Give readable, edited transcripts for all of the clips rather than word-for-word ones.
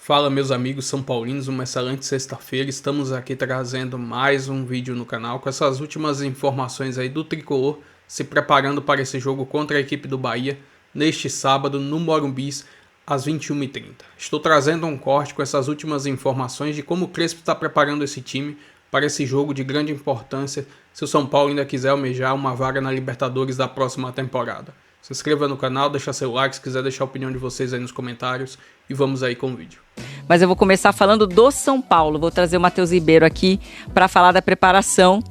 Fala meus amigos são paulinos, uma excelente sexta-feira, estamos aqui trazendo mais um vídeo no canal com essas últimas informações aí do Tricolor se preparando para esse jogo contra a equipe do Bahia neste sábado no Morumbi às 21h30. Estou trazendo um corte com essas últimas informações de como o Crespo está preparando esse time para esse jogo de grande importância se o São Paulo ainda quiser almejar uma vaga na Libertadores da próxima temporada. Se inscreva no canal, deixa seu like, se quiser deixar a opinião de vocês aí nos comentários e vamos aí com o vídeo. Mas eu vou começar falando do São Paulo, vou trazer o Matheus Ribeiro aqui para falar da preparação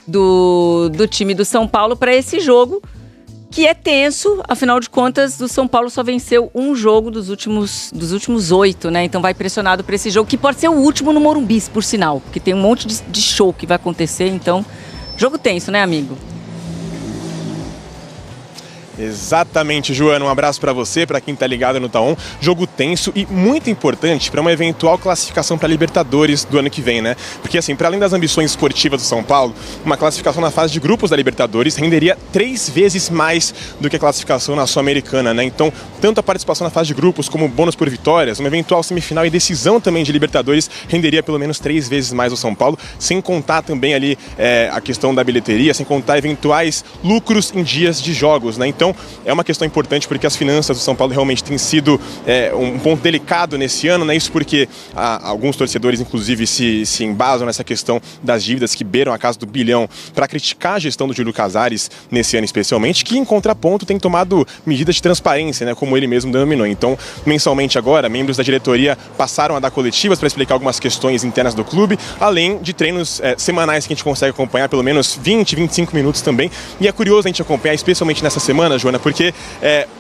do time do São Paulo para esse jogo, que é tenso, afinal de contas o São Paulo só venceu um jogo dos últimos 8, né? Então vai pressionado para esse jogo, que pode ser o último no Morumbi, por sinal, porque tem um monte de show que vai acontecer, então jogo tenso, né, amigo? Exatamente, Joana, um abraço para você, para quem tá ligado no Tá On. Jogo tenso e muito importante para uma eventual classificação para Libertadores do ano que vem, né? Porque assim, para além das ambições esportivas do São Paulo, uma classificação na fase de grupos da Libertadores renderia 3 vezes mais do que a classificação na Sul-Americana, né? Então, tanto a participação na fase de grupos como bônus por vitórias, uma eventual semifinal e decisão também de Libertadores renderia pelo menos 3 vezes mais o São Paulo, sem contar também ali a questão da bilheteria, sem contar eventuais lucros em dias de jogos, né? Então, é uma questão importante porque as finanças do São Paulo realmente têm sido um ponto delicado nesse ano, né? Isso porque alguns torcedores, inclusive, se embasam nessa questão das dívidas que beiram a casa do bilhão para criticar a gestão do Júlio Casares nesse ano especialmente, que em contraponto tem tomado medidas de transparência, né? Como ele mesmo denominou. Então, mensalmente agora, membros da diretoria passaram a dar coletivas para explicar algumas questões internas do clube, além de treinos semanais que a gente consegue acompanhar pelo menos 20, 25 minutos também. E é curioso a gente acompanhar, especialmente nessa semana, Joana, porque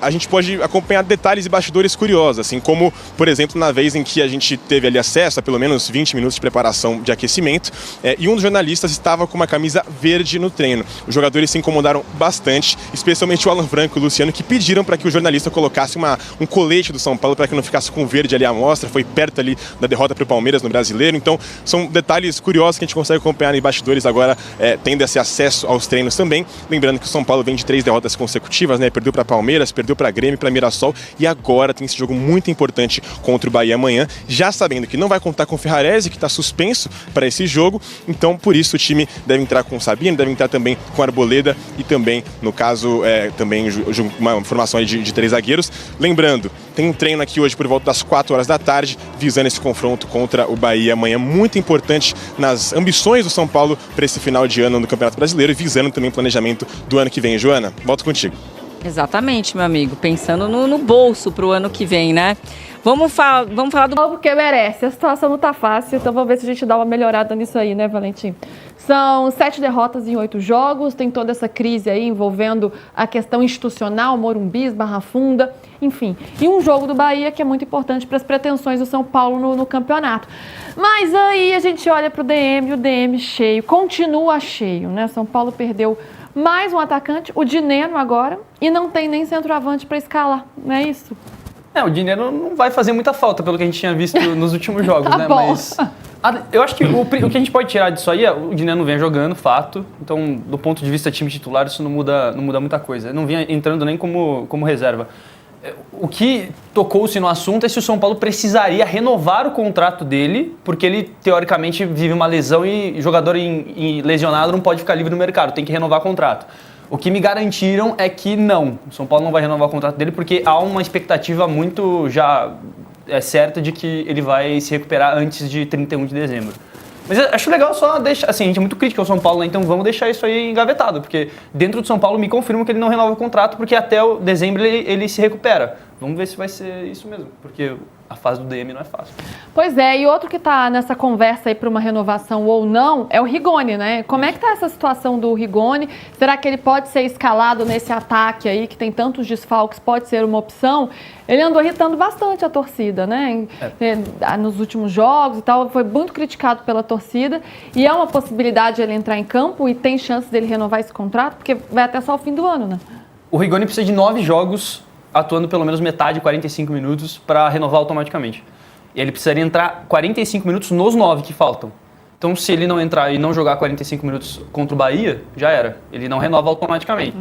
a gente pode acompanhar detalhes e bastidores curiosos, assim como, por exemplo, na vez em que a gente teve ali acesso a pelo menos 20 minutos de preparação de aquecimento, e um dos jornalistas estava com uma camisa verde no treino. Os jogadores se incomodaram bastante, especialmente o Alan Franco e o Luciano, que pediram para que o jornalista colocasse um colete do São Paulo para que não ficasse com verde ali à mostra. Foi perto ali da derrota para o Palmeiras no Brasileiro. Então, são detalhes curiosos que a gente consegue acompanhar em bastidores agora, tendo esse acesso aos treinos também. Lembrando que o São Paulo vem de 3 derrotas consecutivas, né? Perdeu para Palmeiras, perdeu para Grêmio, para Mirassol e agora tem esse jogo muito importante contra o Bahia amanhã, já sabendo que não vai contar com o Ferrarese, que está suspenso para esse jogo, então por isso o time deve entrar com o Sabino, deve entrar também com a Arboleda e também, no caso, também uma formação de 3 zagueiros. Lembrando, tem um treino aqui hoje por volta das 4 horas da tarde, visando esse confronto contra o Bahia amanhã, muito importante nas ambições do São Paulo para esse final de ano no Campeonato Brasileiro e visando também o planejamento do ano que vem. Joana, volto contigo. Exatamente, meu amigo, pensando no bolso pro ano que vem, né? Vamos falar do... Porque merece, a situação não tá fácil, então vamos ver se a gente dá uma melhorada nisso aí, né, Valentim? São 7 derrotas em 8 jogos, tem toda essa crise aí envolvendo a questão institucional, Morumbi, Barra Funda, enfim. E um jogo do Bahia que é muito importante para as pretensões do São Paulo no campeonato. Mas aí a gente olha pro DM, o DM cheio, continua cheio, né? São Paulo perdeu mais um atacante, o Dineno agora, e não tem nem centroavante para escalar, não é isso? O Dineno não vai fazer muita falta, pelo que a gente tinha visto nos últimos jogos, Tá né? bom. Mas eu acho que o que a gente pode tirar disso aí é o Dineno vem jogando, fato. Então, do ponto de vista time titular, isso não muda muita coisa. Ele não vinha entrando nem como reserva. O que tocou-se no assunto é se o São Paulo precisaria renovar o contrato dele, porque ele, teoricamente, vive uma lesão e jogador lesionado não pode ficar livre no mercado, tem que renovar o contrato. O que me garantiram é que não, o São Paulo não vai renovar o contrato dele porque há uma expectativa muito já certa de que ele vai se recuperar antes de 31 de dezembro. Mas eu acho legal só deixar, assim, a gente é muito crítico ao São Paulo, né? Então vamos deixar isso aí engavetado, porque dentro do São Paulo me confirmam que ele não renova o contrato, porque até o dezembro ele se recupera. Vamos ver se vai ser isso mesmo, porque a fase do DM não é fácil. Pois é, e outro que tá nessa conversa aí para uma renovação ou não é o Rigoni, né? Como é que tá essa situação do Rigoni? Será que ele pode ser escalado nesse ataque aí, que tem tantos desfalques, pode ser uma opção? Ele andou irritando bastante a torcida, né? Nos últimos jogos e tal, foi muito criticado pela torcida e é uma possibilidade ele entrar em campo e tem chance dele renovar esse contrato, porque vai até só o fim do ano, né? O Rigoni precisa de 9 jogos atuando pelo menos metade, 45 minutos, para renovar automaticamente. E ele precisaria entrar 45 minutos nos 9 que faltam. Então, se ele não entrar e não jogar 45 minutos contra o Bahia, já era. Ele não renova automaticamente.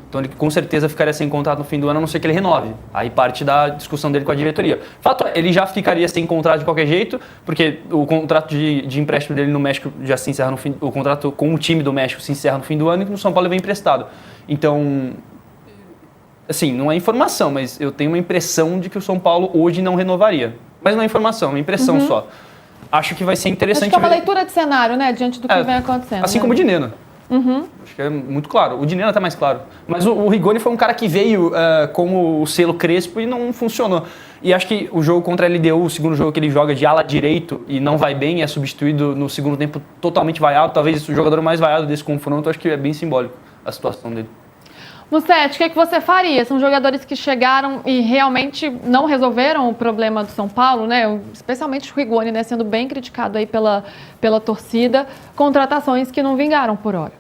Então ele com certeza ficaria sem contrato no fim do ano, a não ser que ele renove. Aí parte da discussão dele com a diretoria. Fato é, ele já ficaria sem contrato de qualquer jeito, porque o contrato de empréstimo dele no México já se encerra no fim, o contrato com o time do México se encerra no fim do ano e no São Paulo ele vem emprestado. Então, assim, não é informação, mas eu tenho uma impressão de que o São Paulo hoje não renovaria. Mas não é informação, é uma impressão só. Acho que vai ser interessante. Acho que é uma leitura de cenário, né? Diante do que vem acontecendo. Assim como o Dineno. Acho que é muito claro. O Dineno até mais claro. Mas o Rigoni foi um cara que veio como o selo Crespo e não funcionou. E acho que o jogo contra a LDU, o segundo jogo que ele joga de ala direito e não vai bem, é substituído no segundo tempo totalmente vaiado. Talvez o jogador mais vaiado desse confronto, acho que é bem simbólico a situação dele. Mussete, o que você faria? São jogadores que chegaram e realmente não resolveram o problema do São Paulo, né? Especialmente o Rigoni, né? Sendo bem criticado aí pela torcida. Contratações que não vingaram por hora.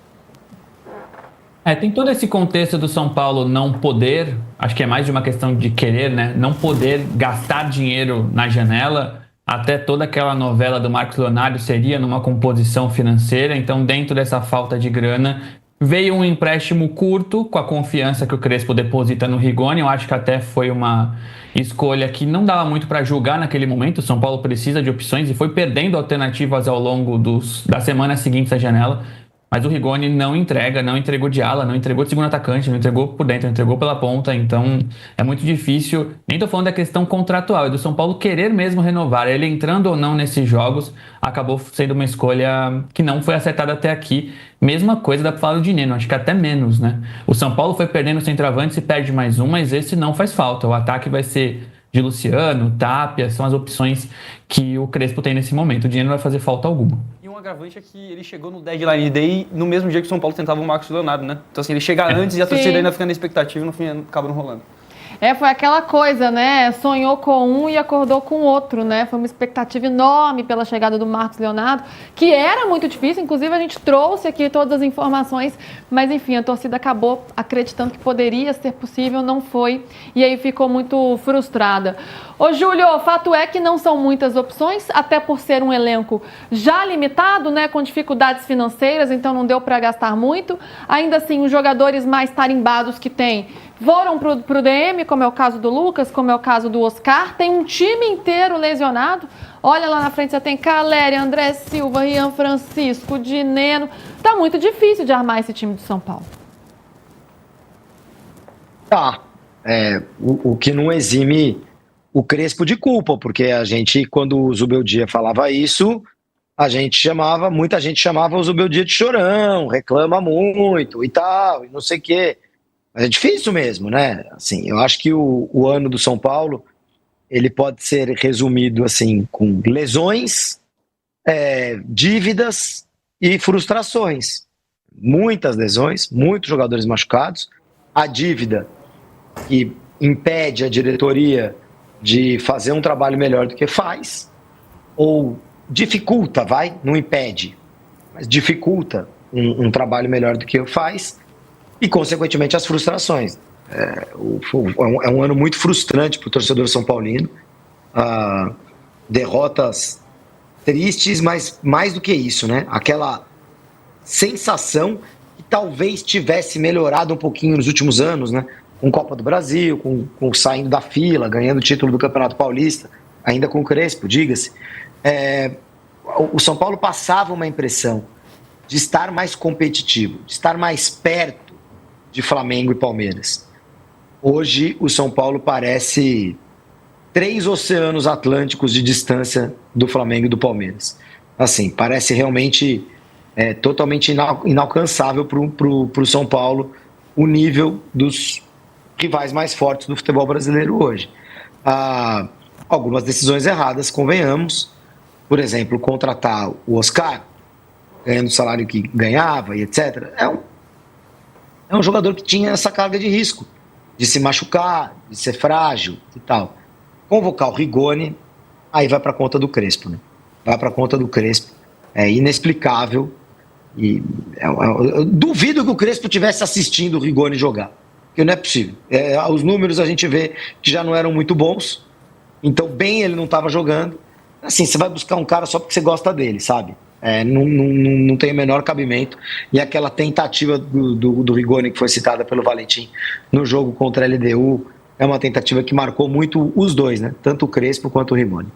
Tem todo esse contexto do São Paulo não poder, acho que é mais de uma questão de querer, né? Não poder gastar dinheiro na janela. Até toda aquela novela do Marcos Leonardo seria numa composição financeira. Então, dentro dessa falta de grana, veio um empréstimo curto, com a confiança que o Crespo deposita no Rigoni. Eu acho que até foi uma escolha que não dava muito para julgar naquele momento. O São Paulo precisa de opções e foi perdendo alternativas ao longo das semanas seguintes à janela. Mas o Rigoni não entregou de ala, não entregou de segundo atacante, não entregou por dentro, não entregou pela ponta. Então é muito difícil. Nem estou falando da questão contratual, é do São Paulo querer mesmo renovar. Ele entrando ou não nesses jogos, acabou sendo uma escolha que não foi acertada até aqui. Mesma coisa dá para falar do Dineno, acho que até menos, né? O São Paulo foi perdendo centroavante, se perde mais um, mas esse não faz falta. O ataque vai ser de Luciano, Tapia, são as opções que o Crespo tem nesse momento. O Dineno não vai fazer falta alguma. E um agravante é que ele chegou no deadline day no mesmo dia que o São Paulo tentava o Marcos Leonardo, né? Então assim, ele chega antes e a torcida ainda fica na expectativa e no fim acaba não rolando. Foi aquela coisa, né? Sonhou com um e acordou com o outro, né? Foi uma expectativa enorme pela chegada do Marcos Leonardo, que era muito difícil. Inclusive, a gente trouxe aqui todas as informações, mas enfim, a torcida acabou acreditando que poderia ser possível, não foi, e aí ficou muito frustrada. Ô, Júlio, o fato é que não são muitas opções, até por ser um elenco já limitado, né? Com dificuldades financeiras, então não deu para gastar muito. Ainda assim, os jogadores mais tarimbados que tem foram pro DM, como é o caso do Lucas, como é o caso do Oscar. Tem um time inteiro lesionado. Olha lá na frente, você tem Caleri, André Silva, Rian Francisco, Dineno. Tá muito difícil de armar esse time do São Paulo. O que não exime o Crespo de culpa, porque a gente, quando o Zubeldia falava isso, muita gente chamava o Zubeldia de chorão, reclama muito e tal, e não sei o quê. Mas é difícil mesmo, né? Assim, eu acho que o ano do São Paulo, ele pode ser resumido assim, com lesões, dívidas e frustrações. Muitas lesões, muitos jogadores machucados, a dívida que impede a diretoria de fazer um trabalho melhor do que faz, ou dificulta, não impede, mas dificulta um trabalho melhor do que faz, e, consequentemente, as frustrações. É um ano muito frustrante para o torcedor são paulino. Derrotas tristes, mas mais do que isso, né? Aquela sensação que talvez tivesse melhorado um pouquinho nos últimos anos, né? Com Copa do Brasil, com saindo da fila, ganhando o título do Campeonato Paulista, ainda com o Crespo, diga-se. O São Paulo passava uma impressão de estar mais competitivo, de estar mais perto de Flamengo e Palmeiras. Hoje o São Paulo parece 3 oceanos atlânticos de distância do Flamengo e do Palmeiras. Assim, parece realmente totalmente inalcançável para o São Paulo o nível dos rivais mais fortes do futebol brasileiro hoje. Algumas decisões erradas, convenhamos. Por exemplo, contratar o Oscar, ganhando o salário que ganhava e etc. É um jogador que tinha essa carga de risco, de se machucar, de ser frágil e tal. Convocar o Rigoni, aí vai para conta do Crespo, né? Vai para conta do Crespo. É inexplicável. E eu duvido que o Crespo estivesse assistindo o Rigoni jogar, porque não é possível. Os números a gente vê que já não eram muito bons, então bem ele não estava jogando. Assim, você vai buscar um cara só porque você gosta dele, sabe? Não tem o menor cabimento. E aquela tentativa do Rigoni, que foi citada pelo Valentim no jogo contra a LDU, é uma tentativa que marcou muito os dois, né? Tanto o Crespo quanto o Rigoni.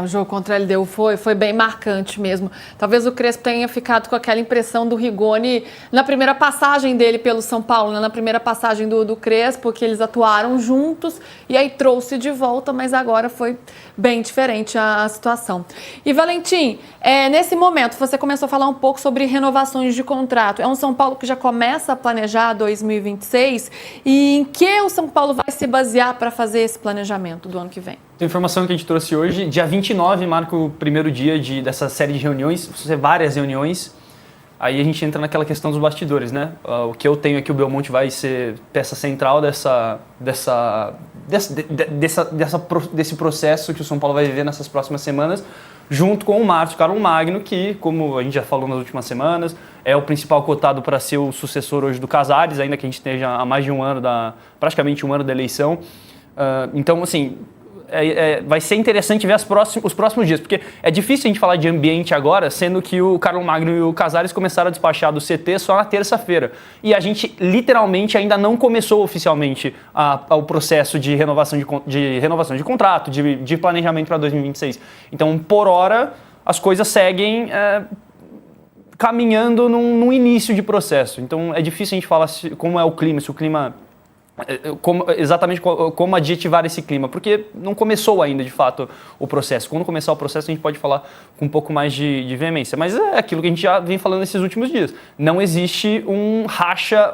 O jogo contra a LDU foi bem marcante mesmo. Talvez o Crespo tenha ficado com aquela impressão do Rigoni na primeira passagem dele pelo São Paulo, né? Na primeira passagem do Crespo, que eles atuaram juntos e aí trouxe de volta, mas agora foi bem diferente a situação. E Valentim, nesse momento você começou a falar um pouco sobre renovações de contrato. É um São Paulo que já começa a planejar 2026 e em que o São Paulo vai se basear para fazer esse planejamento do ano que vem? A informação que a gente trouxe hoje, dia 29 marca o primeiro dia dessa série de reuniões, várias reuniões, aí a gente entra naquela questão dos bastidores, né? O que eu tenho aqui, o Belmonte vai ser peça central desse processo que o São Paulo vai viver nessas próximas semanas, junto com o Márcio Carlos Magno, que, como a gente já falou nas últimas semanas, é o principal cotado para ser o sucessor hoje do Casares, ainda que a gente esteja há mais de um ano, praticamente um ano da eleição. Então, assim, vai ser interessante ver os próximos dias, porque é difícil a gente falar de ambiente agora, sendo que o Carlos Magno e o Casares começaram a despachar do CT só na terça-feira. E a gente, literalmente, ainda não começou oficialmente o processo de renovação de contrato, de planejamento para 2026. Então, por hora, as coisas seguem caminhando num início de processo. Então, é difícil a gente falar como é o clima, se o clima... exatamente como adjetivar esse clima, porque não começou ainda, de fato, o processo. Quando começar o processo, a gente pode falar com um pouco mais de veemência. Mas é aquilo que a gente já vem falando nesses últimos dias. Não existe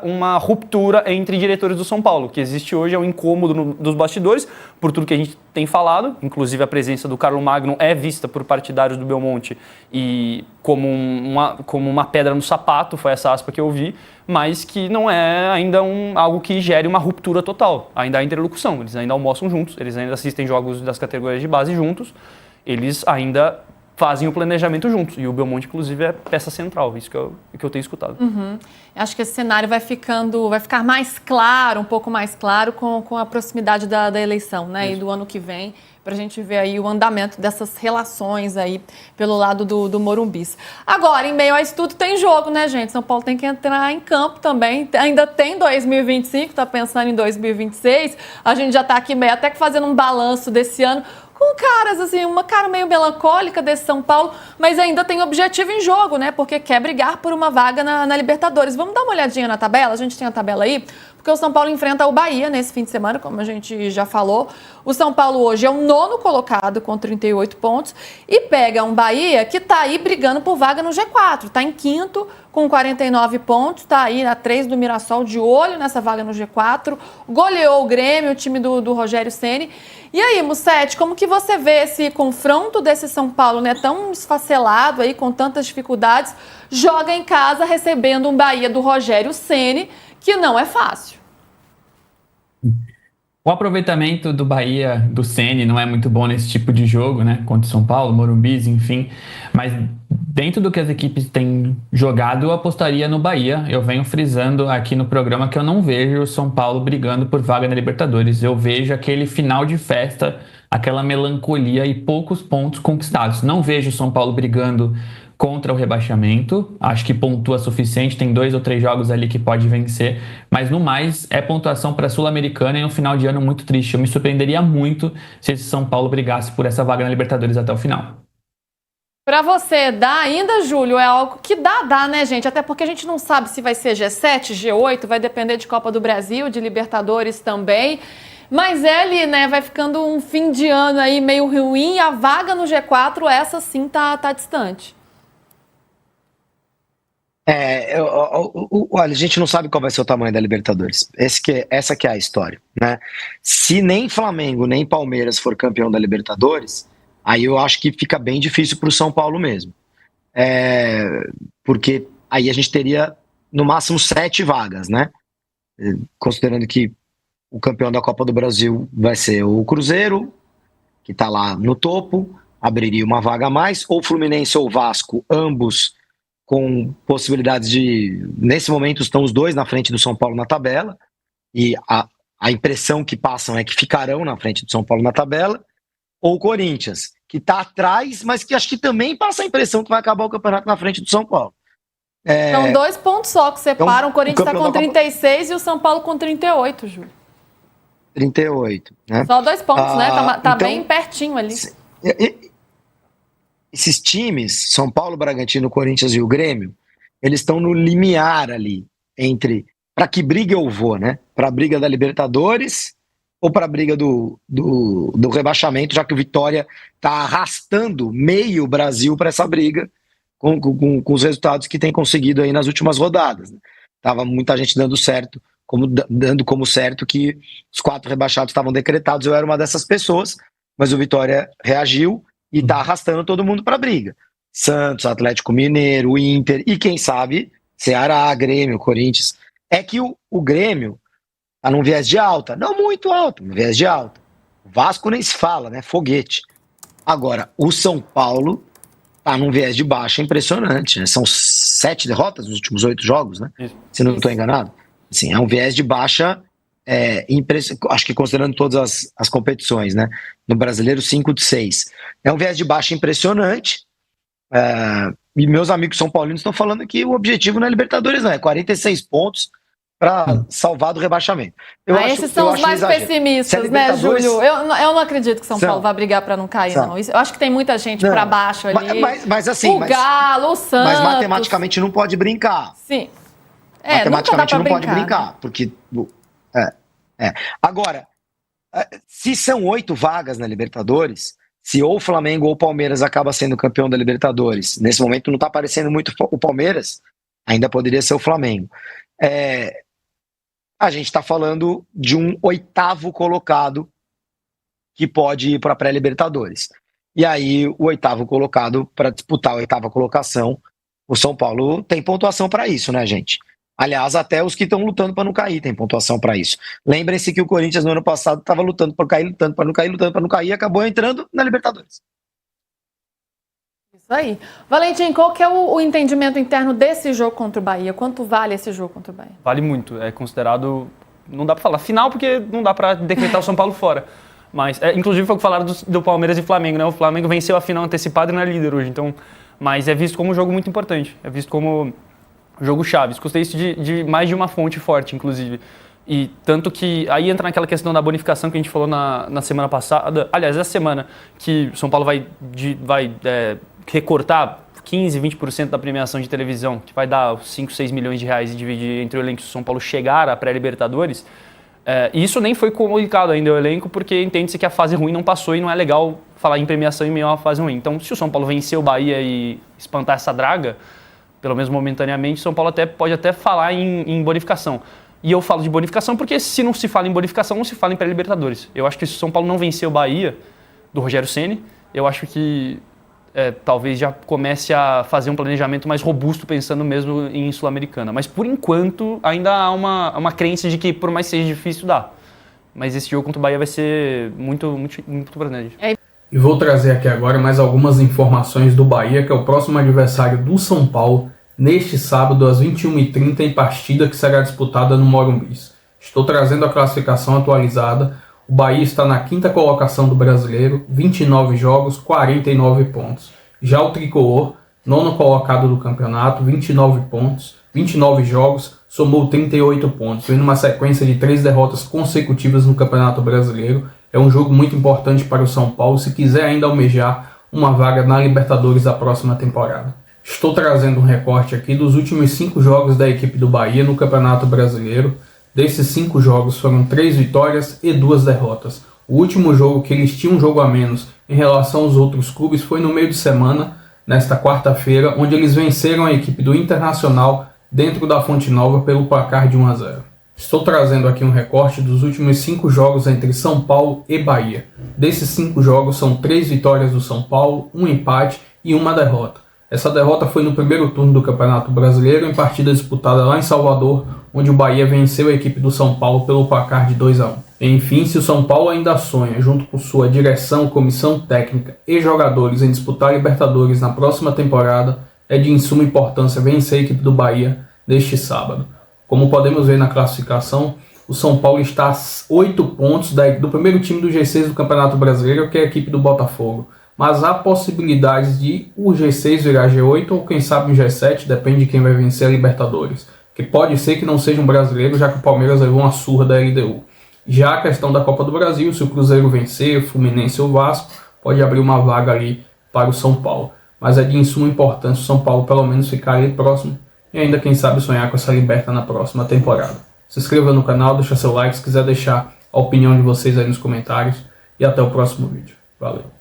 uma ruptura entre diretores do São Paulo. O que existe hoje é um incômodo dos bastidores, por tudo que a gente tem falado. Inclusive, a presença do Carlos Magno é vista por partidários do Belmonte e como uma pedra no sapato, foi essa aspa que eu vi, mas que não é ainda algo que gere uma ruptura total. Ainda há interlocução, eles ainda almoçam juntos, eles ainda assistem jogos das categorias de base juntos, eles ainda fazem o planejamento juntos. E o Belmonte, inclusive, é peça central, isso que eu tenho escutado. Acho que esse cenário vai ficar mais claro, um pouco mais claro com a proximidade da eleição, né? Isso. E do ano que vem, para a gente ver aí o andamento dessas relações aí pelo lado do Morumbis. Agora, em meio a isso tudo, tem jogo, né, gente? São Paulo tem que entrar em campo também. Ainda tem 2025, tá pensando em 2026. A gente já tá aqui meio até que fazendo um balanço desse ano, com caras, assim, uma cara meio melancólica desse São Paulo, mas ainda tem objetivo em jogo, né? Porque quer brigar por uma vaga na Libertadores. Vamos dar uma olhadinha na tabela? A gente tem a tabela aí? Porque o São Paulo enfrenta o Bahia nesse fim de semana, como a gente já falou. O São Paulo hoje é o 9º colocado com 38 pontos e pega um Bahia que tá aí brigando por vaga no G4. Tá em 5º com 49 pontos, tá aí na 3 do Mirassol, de olho nessa vaga no G4. Goleou o Grêmio, o time do Rogério Ceni. E aí, Mussete, como que você vê esse confronto desse São Paulo, né, tão esfacelado aí, com tantas dificuldades, joga em casa recebendo um Bahia do Rogério Ceni, que não é fácil? O aproveitamento do Bahia, do Ceni, não é muito bom nesse tipo de jogo, né? Contra o São Paulo, Morumbis, enfim. Mas dentro do que as equipes têm jogado, eu apostaria no Bahia. Eu venho frisando aqui no programa que eu não vejo o São Paulo brigando por vaga na Libertadores. Eu vejo aquele final de festa, aquela melancolia e poucos pontos conquistados. Não vejo o São Paulo brigando contra o rebaixamento, acho que pontua suficiente, tem 2 ou 3 jogos ali que pode vencer, mas no mais é pontuação para a Sul-Americana e um final de ano muito triste. Eu me surpreenderia muito se esse São Paulo brigasse por essa vaga na Libertadores até o final. Para você, dá ainda, Júlio? É algo que dá, né, gente? Até porque a gente não sabe se vai ser G7, G8, vai depender de Copa do Brasil, de Libertadores também. Mas ele, né, vai ficando um fim de ano aí meio ruim e a vaga no G4, essa sim tá distante. Olha, a gente não sabe qual vai ser o tamanho da Libertadores. Essa que é a história, né? Se nem Flamengo nem Palmeiras for campeão da Libertadores, aí eu acho que fica bem difícil para o São Paulo mesmo. Porque aí a gente teria no máximo 7 vagas, né? Considerando que o campeão da Copa do Brasil vai ser o Cruzeiro, que está lá no topo, abriria uma vaga a mais, ou Fluminense ou Vasco, ambos com possibilidades nesse momento estão os dois na frente do São Paulo na tabela, e a impressão que passam é que ficarão na frente do São Paulo na tabela, ou o Corinthians, que está atrás, mas que acho que também passa a impressão que vai acabar o campeonato na frente do São Paulo. São 2 pontos só que separam. Então, o Corinthians está o com campeão da 36 e o São Paulo com 38, Júlio. 38, né? Só 2 pontos, né? Tá então, bem pertinho ali. Esses times, São Paulo, Bragantino, Corinthians e o Grêmio, eles estão no limiar ali entre para que briga eu vou, né? Para a briga da Libertadores ou para a briga do rebaixamento, já que o Vitória está arrastando meio Brasil para essa briga com os resultados que tem conseguido aí nas últimas rodadas. Né? Tava muita gente dando como certo que os 4 rebaixados estavam decretados. Eu era uma dessas pessoas, mas o Vitória reagiu e está arrastando todo mundo para a briga. Santos, Atlético Mineiro, Inter e quem sabe Ceará, Grêmio, Corinthians. É que o Grêmio tá num viés de alta, não muito alto, um viés de alta. O Vasco nem se fala, né? Foguete. Agora, o São Paulo tá num viés de baixa impressionante, né? São 7 derrotas nos últimos 8 jogos, né? Isso. Se não estou enganado. Assim, é um viés de baixa, acho que considerando todas as competições, né? No Brasileiro, 5 de 6. É um viés de baixa impressionante. E meus amigos são paulinos estão falando que o objetivo não é Libertadores, não, é 46 pontos para salvar do rebaixamento. Esses são os mais pessimistas, né, Júlio? Eu não acredito que São Paulo vai brigar para não cair, não. Eu acho que tem muita gente para baixo ali. Mas assim, Galo, o Santos. Mas matematicamente não pode brincar. Sim. Matematicamente não pode brincar, porque Agora, se são 8 vagas na Libertadores, se ou o Flamengo ou o Palmeiras acaba sendo campeão da Libertadores, nesse momento não está aparecendo muito o Palmeiras, ainda poderia ser o Flamengo. A gente está falando de um 8º colocado que pode ir para a pré-Libertadores. E aí, o 8º colocado, para disputar a 8ª colocação, o São Paulo tem pontuação para isso, né, gente? Aliás, até os que estão lutando para não cair tem pontuação para isso. Lembrem-se que o Corinthians no ano passado estava lutando para cair, lutando para não cair, lutando para não cair e acabou entrando na Libertadores. Isso aí. Valentim, qual que é o entendimento interno desse jogo contra o Bahia? Quanto vale esse jogo contra o Bahia? Vale muito. É considerado... Não dá para falar final porque não dá para decretar o São Paulo fora. Mas, inclusive, foi o que falaram do Palmeiras e Flamengo, né? O Flamengo venceu a final antecipada e não é líder hoje. Então, mas é visto como um jogo muito importante. É visto como jogo chave. Escutei isso de mais de uma fonte forte, inclusive. E tanto que aí entra naquela questão da bonificação que a gente falou na semana passada. Aliás, essa semana que o São Paulo vai recortar 15, 20% da premiação de televisão, que vai dar 5, 6 milhões de reais e dividir entre o elenco se o São Paulo chegar à pré-Libertadores. E isso nem foi comunicado ainda ao elenco, porque entende-se que a fase ruim não passou e não é legal falar em premiação em meio a uma fase ruim. Então, se o São Paulo vencer o Bahia e espantar essa draga, pelo menos momentaneamente, o São Paulo pode até falar em bonificação. E eu falo de bonificação porque se não se fala em bonificação, não se fala em pré-Libertadores. Eu acho que se o São Paulo não vencer o Bahia, do Rogério Ceni, eu acho que talvez já comece a fazer um planejamento mais robusto, pensando mesmo em Sul-Americana. Mas, por enquanto, ainda há uma crença de que, por mais que seja difícil, dá. Mas esse jogo contra o Bahia vai ser muito, muito, muito importante. E vou trazer aqui agora mais algumas informações do Bahia, que é o próximo adversário do São Paulo, neste sábado, às 21h30, em partida que será disputada no Morumbi. Estou trazendo a classificação atualizada. O Bahia está na 5ª colocação do Brasileiro, 29 jogos, 49 pontos. Já o Tricolor, 9º colocado do campeonato, 29 pontos, 29 jogos, somou 38 pontos. Vem numa sequência de 3 derrotas consecutivas no Campeonato Brasileiro. É um jogo muito importante para o São Paulo, se quiser ainda almejar uma vaga na Libertadores da próxima temporada. Estou trazendo um recorte aqui dos últimos 5 jogos da equipe do Bahia no Campeonato Brasileiro. Desses 5 jogos foram 3 vitórias e 2 derrotas. O último jogo que eles tinham um jogo a menos em relação aos outros clubes foi no meio de semana, nesta quarta-feira, onde eles venceram a equipe do Internacional dentro da Fonte Nova pelo placar de 1-0. Estou trazendo aqui um recorte dos últimos 5 jogos entre São Paulo e Bahia. Desses 5 jogos são 3 vitórias do São Paulo, 1 empate e 1 derrota. Essa derrota foi no primeiro turno do Campeonato Brasileiro, em partida disputada lá em Salvador, onde o Bahia venceu a equipe do São Paulo pelo placar de 2-1. Enfim, se o São Paulo ainda sonha, junto com sua direção, comissão técnica e jogadores, em disputar a Libertadores na próxima temporada, é de suma importância vencer a equipe do Bahia neste sábado. Como podemos ver na classificação, o São Paulo está a 8 pontos do primeiro time do G6 do Campeonato Brasileiro, que é a equipe do Botafogo. mas há possibilidades de o G6 virar G8 ou quem sabe um G7, depende de quem vai vencer a Libertadores. Que pode ser que não seja um brasileiro, já que o Palmeiras levou uma surra da LDU. Já a questão da Copa do Brasil, se o Cruzeiro vencer, o Fluminense ou o Vasco, pode abrir uma vaga ali para o São Paulo. Mas é de suma importância o São Paulo pelo menos ficar ali próximo e ainda quem sabe sonhar com essa Liberta na próxima temporada. Se inscreva no canal, deixa seu like, se quiser deixar a opinião de vocês aí nos comentários e até o próximo vídeo. Valeu!